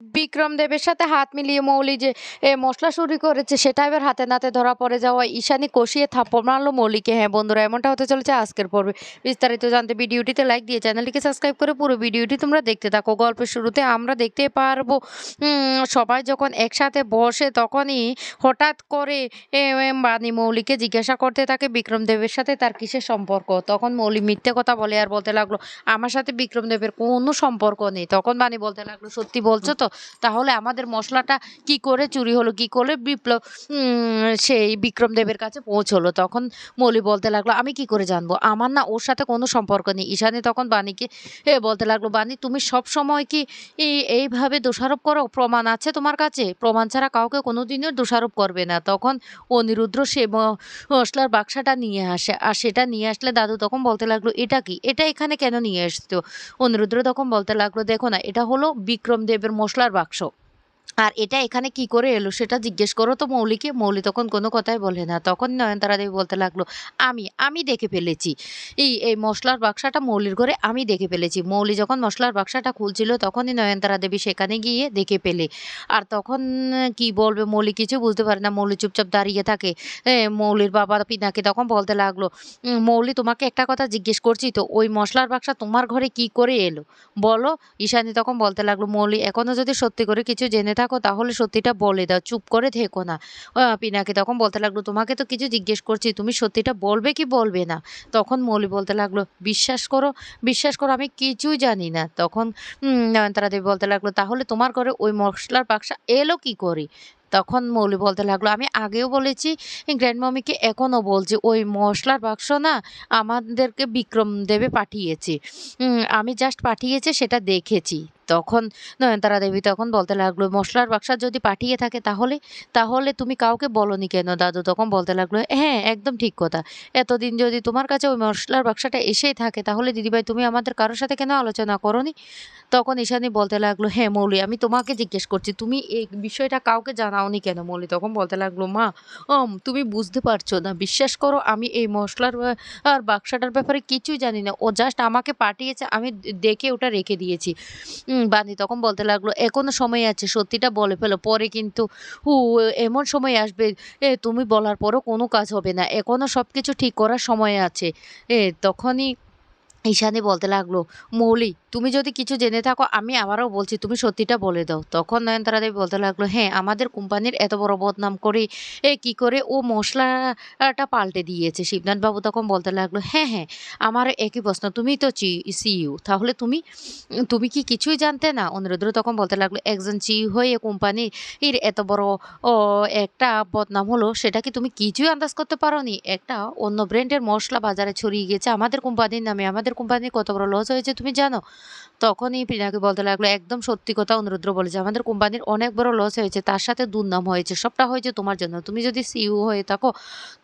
বিক্রম দেবের সাথে হাত মিলিয়ে মৌলি যে মশলা চুরি করেছে সেটা এবার হাতে নাতে ধরা পড়ে যাওয়ায় ঈশানী কষিয়ে থাপ্পড় মারলো মৌলিকে। হ্যাঁ বন্ধুরা, এমনটা হতে চলেছে আজকের পর্বে। বিস্তারিত জানতে ভিডিওটিতে লাইক দিয়ে চ্যানেলটিকে সাবস্ক্রাইব করে পুরো ভিডিওটি তোমরা দেখতে থাকো। গল্পের শুরুতে আমরা দেখতে পারবো সবাই যখন একসাথে বসে তখনই হঠাৎ করে বাণী মৌলিকে জিজ্ঞাসা করতে থাকে বিক্রম দেবের সাথে তার কিসের সম্পর্ক। তখন মৌলি মিথ্যে কথা বলে আর বলতে লাগলো আমার সাথে বিক্রম দেবের কোনো সম্পর্ক নেই। তখন বাণী বলতে লাগলো সত্যি বলছো তো? তাহলে আমাদের মশলাটা কি করে চুরি হলো, কি করে বিপ্লব সেই বিক্রম দেবের কাছে পৌঁছলো? তখন মৌলি বলতে লাগলো আমি কি করে জানবো, আমার না ওর সাথে কোনো সম্পর্ক নেই। ঈশানী তখন বাণীকে বলতে লাগলো বাণী তুমি সব সময় কি এইভাবে দোষারোপ করো? প্রমাণ আছে তোমার কাছে? প্রমাণ ছাড়া কাউকে কোনোদিনও দোষারোপ করবে না। তখন অনিরুদ্র সে মশলার বাক্সাটা নিয়ে আসে, আর সেটা নিয়ে আসলে দাদু তখন বলতে লাগলো এটা কি, এটা এখানে কেন নিয়ে এসছো? অনিরুদ্র তখন বলতে লাগলো দেখো না, এটা হলো বিক্রম দেবের মশলার বাক্স, আর এটা এখানে কি করে এলো সেটা জিজ্ঞেস করো তো মৌলিকে। মৌলি তখন কোনো কথাই বলে না। তখন নয়নতারা দেবী বলতে লাগলো আমি আমি দেখে ফেলেছি এই মশলার বাক্সাটা মৌলির ঘরে আমি দেখে ফেলেছি। মৌলি যখন মশলার বাক্সাটা খুলছিল তখনই নয়নতারা দেবী সেখানে গিয়ে দেখে পেলে। আর তখন কি বলবে মৌলি কিছু বুঝতে পারে না। মৌলি চুপচাপ দাঁড়িয়ে থাকে। মৌলির বাবা পিনাকে তখন বলতে লাগলো মৌলি তোমাকে একটা কথা জিজ্ঞেস করছি তো, ওই মশলার বাক্সা তোমার ঘরে কি করে এলো বলো? ঈশানী তখন বলতে লাগলো মৌলি এখনো যদি সত্যি করে কিছু জেনে থাকো তাহলে সত্যিটা বলে দাও, চুপ করে থেকো না। পিনাকি তখন বলতে লাগলো তোমাকে তো কিছু জিজ্ঞেস করছি, তুমি সত্যিটা বলবে কি বলবে না? তখন মৌলি বলতে লাগলো বিশ্বাস করো, বিশ্বাস করো আমি কিছুই জানি না। তখন নয়নতারা দেবী বলতে লাগলো তাহলে তোমার ঘরে ওই মশলার বাক্সা এলো কি করে? তখন মৌলি বলতে লাগলো আমি আগেও বলেছি, গ্র্যান্ড মামিকে এখনও বলছি, ওই মশলার বাক্স না আমাদেরকে বিক্রম দেবে পাঠিয়েছে। আমি জাস্ট পাঠিয়েছে সেটা দেখেছি। তখন নয়নতারা দেবী তখন বলতে লাগলো মশলার বাক্স যদি পাঠিয়ে থাকে তাহলে তাহলে তুমি কাউকে বলনি কেন? দাদু তখন বলতে লাগলো হ্যাঁ একদম ঠিক কথা, এতদিন যদি তোমার কাছে ওই মশলার বাক্সটা এসেই থাকে তাহলে দিদিভাই তুমি আমাদের কারোর সাথে কেন আলোচনা করনি? তখন ঈশানী বলতে লাগলো হ্যাঁ মৌলি আমি তোমাকে জিজ্ঞেস করছি তুমি এই বিষয়টা কাউকে জানাওনি কেন? মৌলি তখন বলতে লাগলো মা তুমি বুঝতে পারছো না, বিশ্বাস করো আমি এই মশলার আর বাক্সটার ব্যাপারে কিছুই জানি না, ও জাস্ট আমাকে পাঠিয়েছে, আমি দেখে ওটা রেখে দিয়েছি। বানি তখন বলতে লাগলো এখনো সময় আছে, সত্যিটা বলে ফেলো, পরে কিন্তু হু এমন সময় আসবে তুমি বলার পরও কোনো কাজ হবে না, এখনো সব কিছু ঠিক করার সময় আছে। তখনই ঈশানী বলতে লাগলো মৌলি তুমি যদি কিছু জেনে থাকো আমি আবারও বলছি তুমি সত্যিটা বলে দাও। তখন নয়নতারা দেবী বলতে লাগলো হ্যাঁ আমাদের কোম্পানির এত বড় বদনাম করে কি করে ও মশলাটা পাল্টে দিয়েছে। শিবনাথ বাবু তখন বলতে লাগলো হ্যাঁ হ্যাঁ আমার একই প্রশ্ন, তুমি তো সিইও, তাহলে তুমি তুমি কি কিছুই জানতে না? অনিরুদ্র তখন বলতে লাগলো একজন সিইও হয়ে কোম্পানির এত বড় ও একটা বদনাম হলো সেটা কি তুমি কিছুই আন্দাজ করতে পারোনি? একটা অন্য ব্র্যান্ডের মশলা বাজারে ছড়িয়ে গেছে আমাদের কোম্পানির নামে, আমাদের কোম্পানির কত বড় লস হয়েছে তুমি জানো? তখনই পিনাকি বলতে লাগলো একদম সত্যি কথা অনিরুদ্র বলেছে, আমাদের কোম্পানির অনেক বড় লস হয়েছে, তার সাথে দুর্নাম হয়েছে, সবটা হয়েছে তোমার জন্য। তুমি যদি সিইও হয়ে থাকো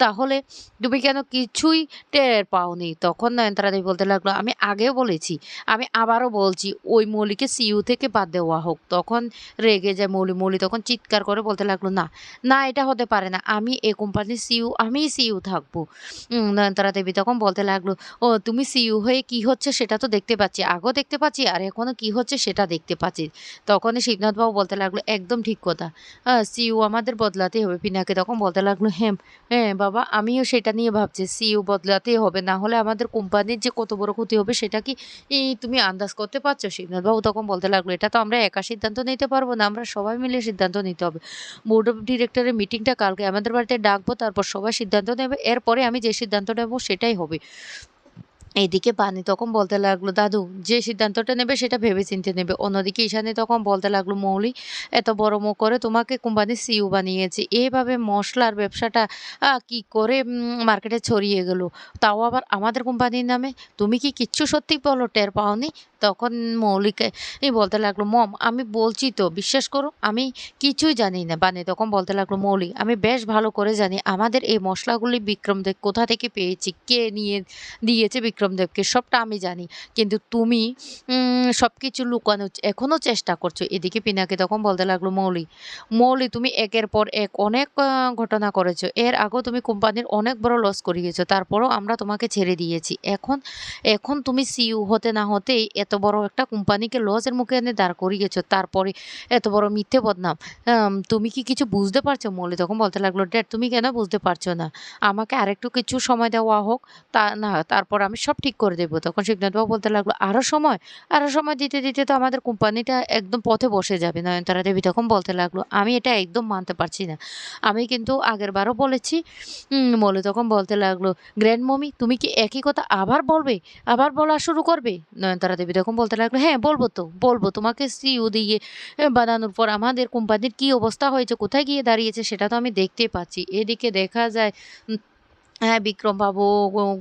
তাহলে তুমি কেন কিছুই টের পাওনি? তখন নয়নতারা দেবী বলতে লাগলো আমি আগেও বলেছি, আমি আবারও বলছি ওই মৌলিকে সিইও থেকে বাদ দেওয়া হোক। তখন রেগে যায় মৌলি। মৌলি তখন চিৎকার করে বলতে লাগলো না না এটা হতে পারে না, আমি এই কোম্পানির সিইও, আমিই সিইও থাকবো। নয়নতারা দেবী তখন বলতে লাগলো ও তুমি সিইও হয়ে কি হচ্ছে সেটা তো দেখতে পাচ্ছি, আগেও দেখতে পাচ্ছি আর এখনো কি হচ্ছে সেটা দেখতে পাচ্ছি। তখনই শিবনাথ বাবু বলতে লাগলো একদম ঠিক কথা, সিইও আমাদের বদলাতেই হবে। পিনাকে তখন বলতে লাগলো হ্যাঁ হ্যাঁ বাবা আমিও সেটা নিয়ে ভাবছি, সিইও বদলাতেই হবে, না হলে আমাদের কোম্পানির যে কত বড় ক্ষতি হবে সেটা কি তুমি আন্দাজ করতে পারছো? শিবনাথ বাবু তখন বলতে লাগলো এটা তো আমরা একা সিদ্ধান্ত নিতে পারবো না, আমরা সবাই মিলে সিদ্ধান্ত নিতে হবে। বোর্ড অফ ডিরেক্টরের মিটিংটা কালকে আমাদের বাড়িতে ডাকবো, তারপর সবাই সিদ্ধান্ত নেবে, এরপরে আমি যে সিদ্ধান্ত নেবো সেটাই হবে। এদিকে বানি তখন বলতে লাগলো দাদু যে সিদ্ধান্তটা নেবে সেটা ভেবেচিন্তে নেবে। অন্যদিকে ঈশানী তখন বলতে লাগলো মৌলি এত বড় মুখ করে তোমাকে কোম্পানির সিইও বানিয়েছে, এভাবে মশলার ব্যবসাটা কি করে মার্কেটে ছড়িয়ে গেল, তাও আবার আমাদের কোম্পানির নামে? তুমি কি কিচ্ছু সত্যি বলো টের পাওনি? তখন মৌলিকে বলতে লাগলো মম আমি বলছি তো বিশ্বাস করো আমি কিছুই জানি না। বানি তখন বলতে লাগলো মৌলি আমি বেশ ভালো করে জানি আমাদের এই মশলাগুলি বিক্রম দেব কোথা থেকে পেয়েছি, কে নিয়ে দিয়েছে বিক্রমদেবকে, সবটা আমি জানি, কিন্তু তুমি সবকিছু লুকানোর এখনো চেষ্টা করছো। এদিকে পিনাকি তখন বলতে লাগলো মৌলি মৌলি তুমি একের পর এক অনেক ঘটনা করেছো, এর আগেও তুমি কোম্পানির অনেক বড় লস করিয়েছো, তারপরও আমরা তোমাকে ছেড়ে দিয়েছি। এখন এখন তুমি সিইও হতে না হতেই এত এত বড় একটা কোম্পানিকে লসের মুখে এনে দাঁড় করিয়েছো, তারপরে এত বড় মিথ্যে বদনাম। তুমি কি কিছু বুঝতে পারছো? মৌলি তখন বলতে লাগলো, "ড্যাড তুমি কেন বুঝতে পারছো না? আমাকে আরেকটু কিছু সময় দেওয়া হোক, তা না তারপর আমি সব ঠিক করে দেব।" তখন শিবনাথ বাবু বলতে লাগলো, "আরো সময়? আরো সময় দিতে, দিতে তো আমাদের কোম্পানিটা একদম পথে বসে যাবে।" নয়নতারা দেবী তখন বলতে লাগলো, "আমি এটা একদম মানতে পারছি না। আমি কিন্তু আগেরবারও বলেছি।" মৌলি তখন বলতে লাগলো, "গ্র্যান্ড মমি তুমি কি একই কথা আবার বলবে? আবার বলা শুরু করবে?" নয়নতারা দেবী তখন বলতে লাগলো, "হ্যাঁ, বলব তো, বলব। তোমাকে সিইও দিয়ে বানানোর পর আমাদের কোম্পানির কি অবস্থা হয়েছে, কোথায় গিয়ে দাঁড়িয়েছে সেটা তো আমি দেখতেই পাচ্ছি।" এদিকে দেখা যায় উম হ্যাঁ, বিক্রমবাবু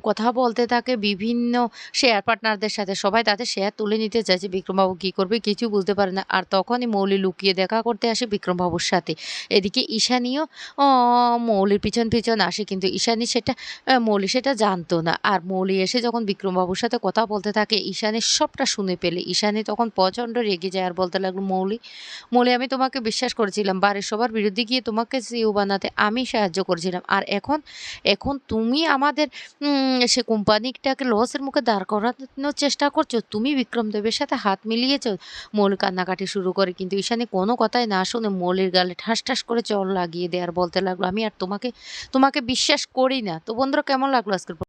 কথা বলতে থাকে বিভিন্ন শেয়ার পার্টনারদের সাথে। সবাই তাদের শেয়ার তুলে নিতে চাইছে। বিক্রমবাবু কি করবে কিছু বুঝতে পারে না। আর তখনই মৌলি লুকিয়ে দেখা করতে আসে বিক্রমবাবুর সাথে। এদিকে ঈশানীও অ মৌলির পিছন, পিছন আসে। কিন্তু ঈশানী সেটা মৌলি সেটা জানতো না। আর মৌলি এসে যখন বিক্রমবাবুর সাথে কথা বলতে থাকে, ঈশানী সবটা শুনে পেলে। ঈশানী তখন প্রচণ্ড রেগে যায় আর বলতে লাগলো, "মৌলি, মৌলি আমি তোমাকে বিশ্বাস করেছিলাম। বাড়ির সবার বিরুদ্ধে গিয়ে তোমাকে সিইও বানাতে আমি সাহায্য করেছিলাম। আর এখন এখন তুমি আমাদের সে কোম্পানিটাকে লসের মুখে দাঁড় করানোর চেষ্টা করছো। তুমি বিক্রম দেবের সাথে হাত মিলিয়েছো।" মৌলি কান্নাকাটি শুরু করে। কিন্তু ঈশানী কোনো কথাই না শুনে মৌলির গালে ঠাস, ঠাস করে চড় লাগিয়ে দেয় আর বলতে লাগলো, "আমি আর তোমাকে তোমাকে বিশ্বাস করি না।" তো বন্ধুরা কেমন লাগলো আজকের